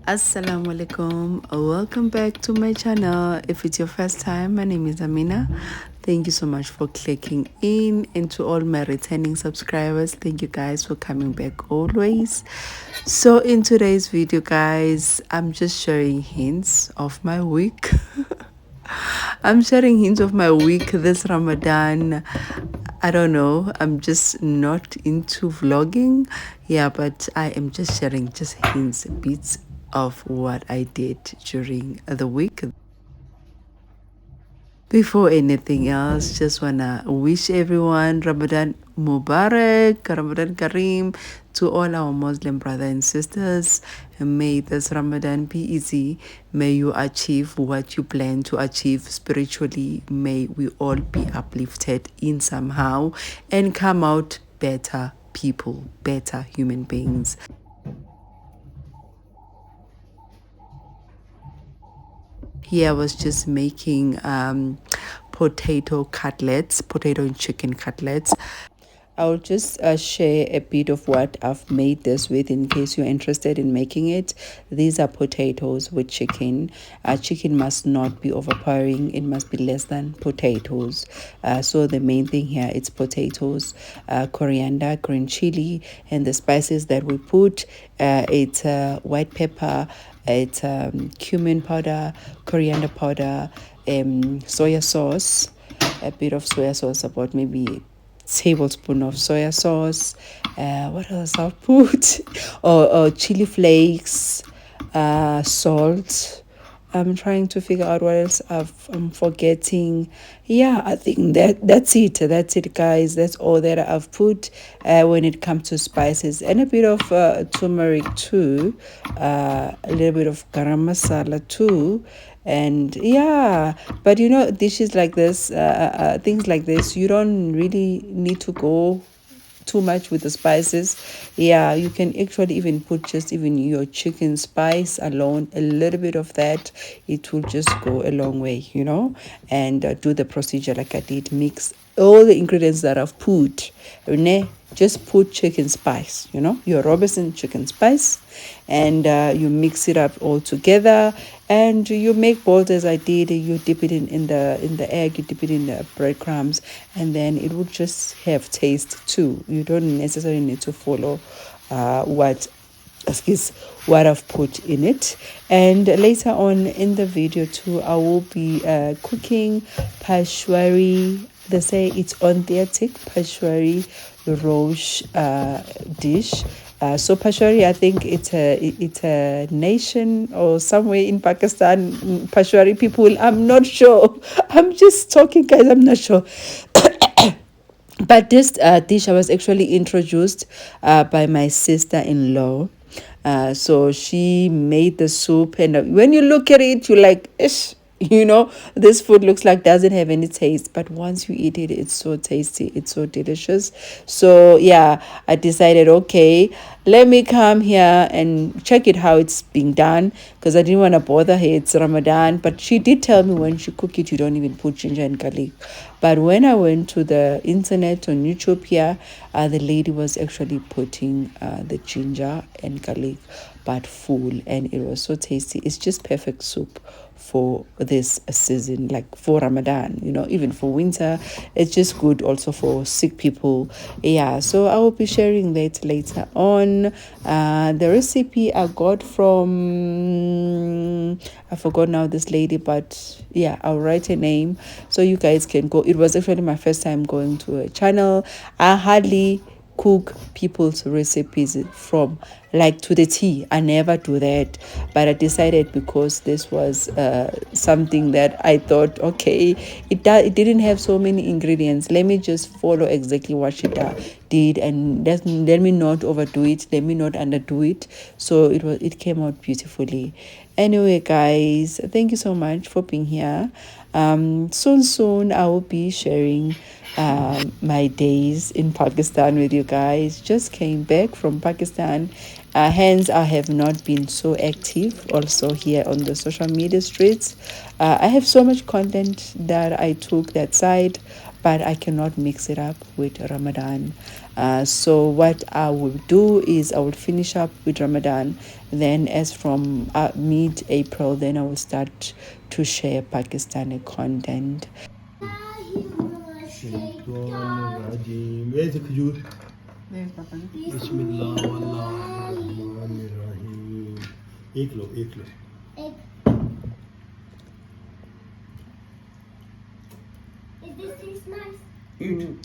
Assalamu alaikum, welcome back to my channel. If it's your first time, my name is Amina. Thank you so much for clicking in, and to all my returning subscribers, thank you guys for coming back always. So in today's video guys, I'm just sharing hints of my week. I'm sharing hints of my week this Ramadan. I don't know, I'm just not into vlogging, yeah, but I am just sharing just hints, bits of what I did during the week. Before anything else, just wanna wish everyone Ramadan Mubarak, Ramadan Kareem, to all our Muslim brothers and sisters. And may this Ramadan be easy. May you achieve what you plan to achieve spiritually. May we all be uplifted in somehow and come out better people, better human beings. Here I was just making potato cutlets, potato and chicken cutlets. I'll just share a bit of what I've made this with in case you're interested in making it. These are potatoes with chicken. Chicken must not be overpowering. It must be less than potatoes. So the main thing here, it's potatoes, coriander, green chili, and the spices that we put. It's white pepper, it's cumin powder, coriander powder, soya sauce, a bit of soya sauce, about maybe tablespoon of soya sauce. What else I'll put? or chili flakes, salt. I'm trying to figure out what else I'm forgetting. Yeah, I think that's it, guys. That's all that I've put when it comes to spices, and a bit of turmeric too, a little bit of garam masala too. And yeah, but dishes like this, things like this, you don't really need to go too much with the spices. Yeah, you can actually even put just even your chicken spice alone, a little bit of that. It will just go a long way, and do the procedure like I did. Mix all the ingredients that I've put. Just put chicken spice, your Robinson chicken spice, and you mix it up all together, and you make balls as I did. You dip it in the egg, you dip it in the breadcrumbs, and then it will just have taste too. You don't necessarily need to follow what I've put in it. And later on in the video too, I will be cooking Pashawari. They say it's authentic Pashawari Rosh dish. So Pashawari, I think it's a nation or somewhere in Pakistan. Pashawari people, I'm not sure. I'm just talking, guys. I'm not sure. But this dish I was actually introduced by my sister-in-law. So she made the soup, and when you look at it, you're like, ish, this food looks like doesn't have any taste, but once you eat it, it's so tasty, it's so delicious. So yeah, I decided, okay, let me come here and check it how it's being done, because I didn't want to bother her. It's Ramadan. But she did tell me when she cook it, you don't even put ginger and garlic. But when I went to the internet on YouTube here, the lady was actually putting the ginger and garlic, but full, and it was so tasty. It's just perfect soup for this season, like for Ramadan, even for winter. It's just good also for sick people. Yeah, so I will be sharing that later on. The recipe I got from, I forgot now this lady, but yeah, I'll write her name so you guys can go. It was actually my first time going to a channel. I hardly cook people's recipes from like to the T. I never do that, but I decided, because this was something that I thought, okay, it didn't have so many ingredients, let me just follow exactly what she did, and let me not overdo it, let me not underdo it. So it came out beautifully. Anyway, guys, thank you so much for being here. Soon I will be sharing my days in Pakistan with you guys. Just came back from Pakistan, hence I have not been so active also here on the social media streets. I have so much content that I took that side, but I cannot mix it up with Ramadan. So what I will do is I will finish up with Ramadan. Then as from mid-April, then I will start to share Pakistani content.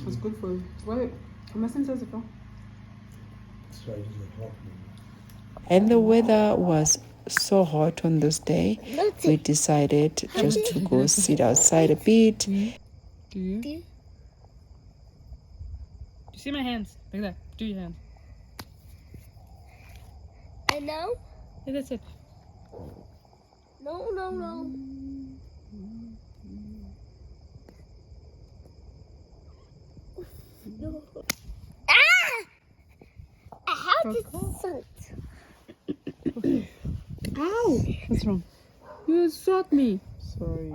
It's good for you. Wait, I'm messing with it. And the weather was so hot on this day, we decided just to go sit outside a bit. Do you? Do you see my hands? Like that. Do your hands. And now? Yeah, that's it. No. No. How did it? Ow! What's wrong? You shot me. Sorry.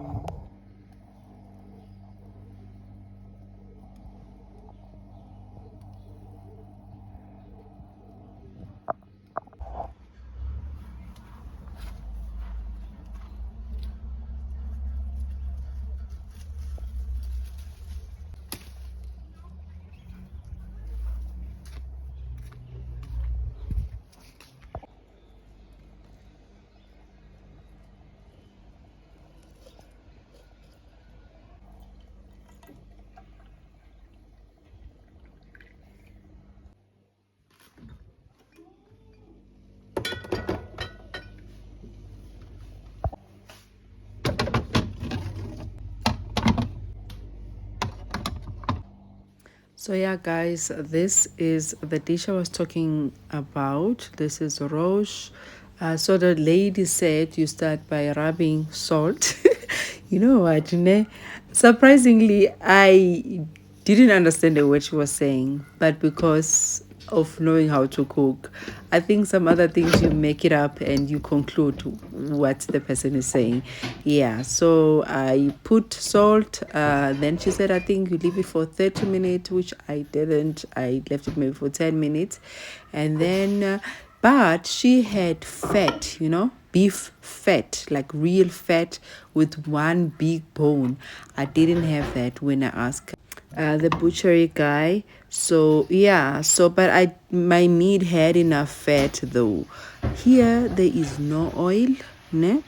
So yeah, guys, this is the dish I was talking about. This is rosh. So the lady said you start by rubbing salt. You know what, ne? Surprisingly, I didn't understand the word she was saying, but because of knowing how to cook, I think some other things you make it up and you conclude what the person is saying. Yeah, so I put salt. Then she said, I think you leave it for 30 minutes, which I didn't. I left it maybe for 10 minutes. And then, but she had fat, beef fat, like real fat with one big bone. I didn't have that when I asked the butchery guy. So yeah, but my meat had enough fat though. Here there is no oil, ne?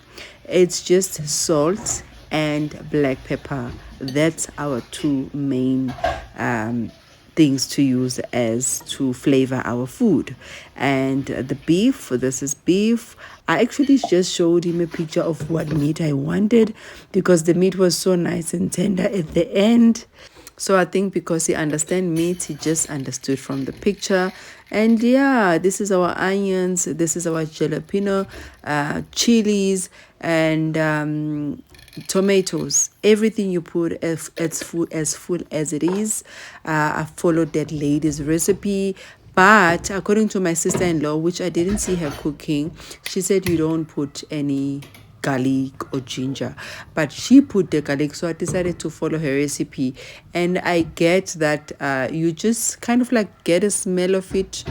It's just salt and black pepper. That's our two main things to use as to flavor our food. And the beef, this is beef. I actually just showed him a picture of what meat I wanted because the meat was so nice and tender at the end. So I think because he understands meat, he just understood from the picture. And yeah, this is our onions, this is our jalapeno, chilies, and tomatoes. Everything you put as full as it is. I followed that lady's recipe. But according to my sister-in-law, which I didn't see her cooking, she said you don't put any garlic or ginger, but she put the garlic, so I decided to follow her recipe. And I get that you just kind of like get a smell of it,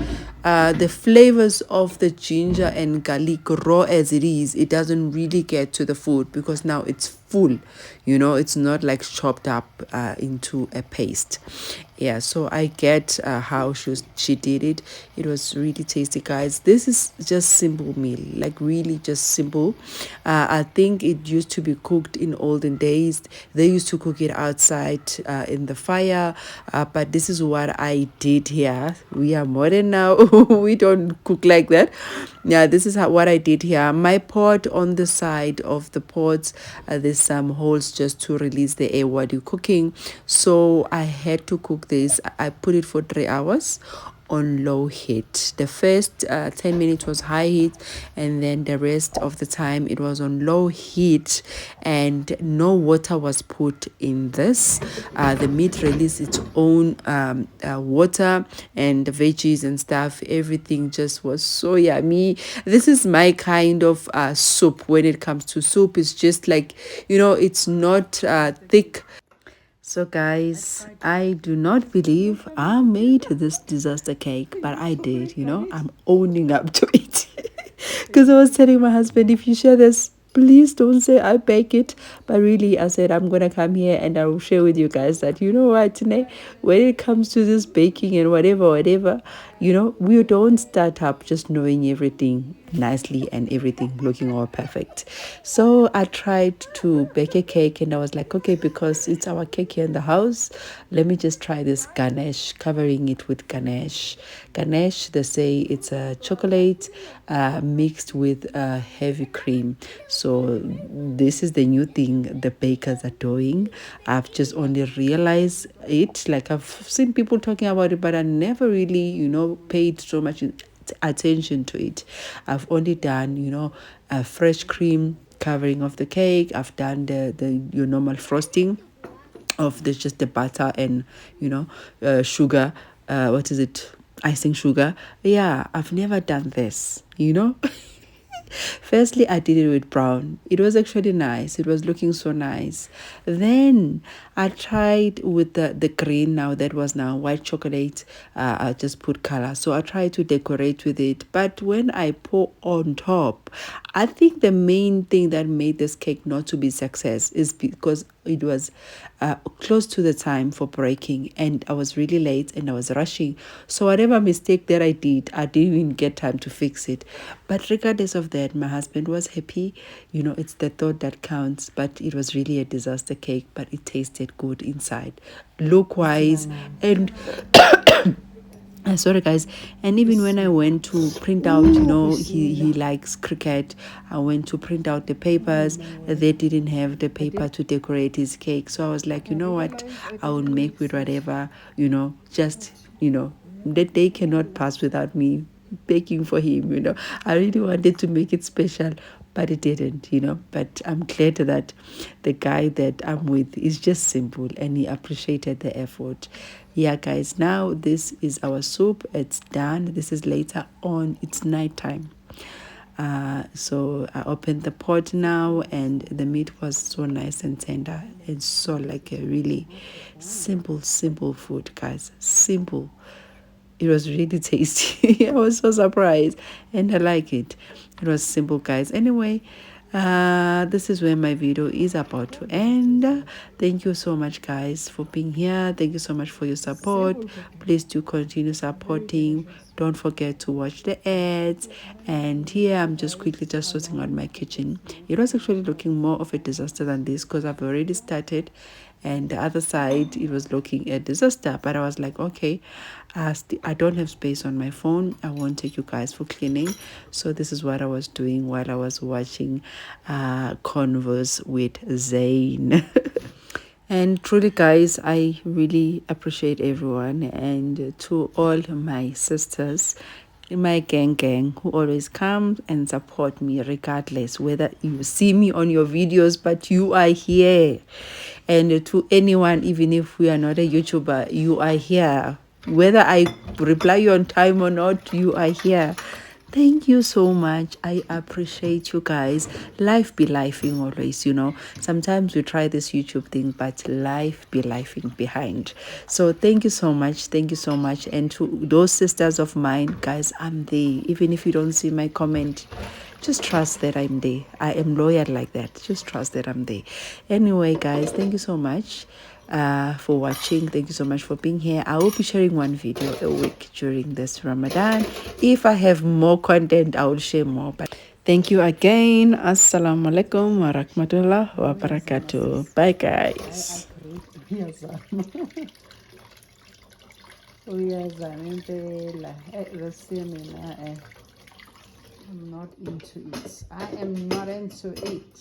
the flavors of the ginger and garlic raw as it is. It doesn't really get to the food because now it's full, it's not like chopped up into a paste. Yeah, so I get how she did it. It was really tasty, guys. This is just simple meal, like really just simple. I think it used to be cooked in olden days. They used to cook it outside in the fire, but this is what I did here. We are modern now. We don't cook like that. Yeah, this is what I did here. My pot, on the side of the pots, there's some holes just to release the air while you're cooking. So I had to cook this. I put it for 3 hours on low heat. The first 10 minutes was high heat, and then the rest of the time it was on low heat, and no water was put in this. The meat released its own water, and the veggies and stuff, everything just was so yummy. This is my kind of soup. When it comes to soup, it's just like, it's not thick. So guys, I do not believe I made this disaster cake, but I did, I'm owning up to it. Because I was telling my husband, if you share this, please don't say I bake it. But really, I said, I'm going to come here and I will share with you guys that, you know what, Tine, when it comes to this baking and whatever, we don't start up just knowing everything nicely and everything looking all perfect. So I tried to bake a cake and I was like, okay, because it's our cake here in the house, let me just try this ganache, covering it with ganache. Ganache, they say it's a chocolate mixed with heavy cream. So this is the new thing the bakers are doing. I've just only realized it, like I've seen people talking about it, but I never really, paid so much attention to it. I've only done, a fresh cream covering of the cake. I've done the your normal frosting of this, just the butter and sugar. What is it? Icing sugar. Yeah, I've never done this. Firstly, I did it with brown. It was actually nice. It was looking so nice. Then I tried with the green. Now that was now white chocolate. I just put color. So I tried to decorate with it. But when I pour on top, I think the main thing that made this cake not to be success is because it was close to the time for breaking and I was really late and I was rushing. So whatever mistake that I didn't even get time to fix it. But regardless of that, my husband was happy. It's the thought that counts. But it was really a disaster cake, but it tasted good inside, look wise, and sorry guys. And even when I went to print out, he likes cricket, I went to print out the papers. They didn't have the paper to decorate his cake, so I was like, you know what, I will make with whatever, just that day cannot pass without me baking for him. I really wanted to make it special, but it didn't. But I'm glad that the guy that I'm with is just simple and he appreciated the effort. Yeah guys, now this is our soup. It's done. This is later on, it's nighttime. So I opened the pot now and the meat was so nice and tender. It's so like a really simple food, guys. Simple. It was really tasty. I was so surprised and I like it. It was simple, guys. Anyway, this is where my video is about to end. Thank you so much, guys, for being here. Thank you so much for your support. Please do continue supporting. Don't forget to watch the ads. And here I'm just quickly just sorting out my kitchen. It was actually looking more of a disaster than this because I've already started, and the other side it was looking a disaster. But I was like, okay, I don't have space on my phone. I won't take you guys for cleaning. So this is what I was doing while I was watching Converse with Zane. And truly, guys, I really appreciate everyone, and to all my sisters, my gang who always come and support me regardless whether you see me on your videos, but you are here. And to anyone, even if we are not a YouTuber, you are here. Whether I reply you on time or not, you are here. Thank you so much. I appreciate you guys. Life be lifing always, Sometimes we try this YouTube thing, but life be lifing behind. So thank you so much. Thank you so much. And to those sisters of mine, guys, I'm there. Even if you don't see my comment, just trust that I'm there. I am loyal like that. Just trust that I'm there. Anyway, guys, thank you so much for watching. Thank you so much for being here. I will be sharing one video a week during this Ramadan. If I have more content, I will share more. But thank you again. Assalamu alaikum wa rahmatullah wa barakatuh. Bye guys. I'm not into it. I am not into it.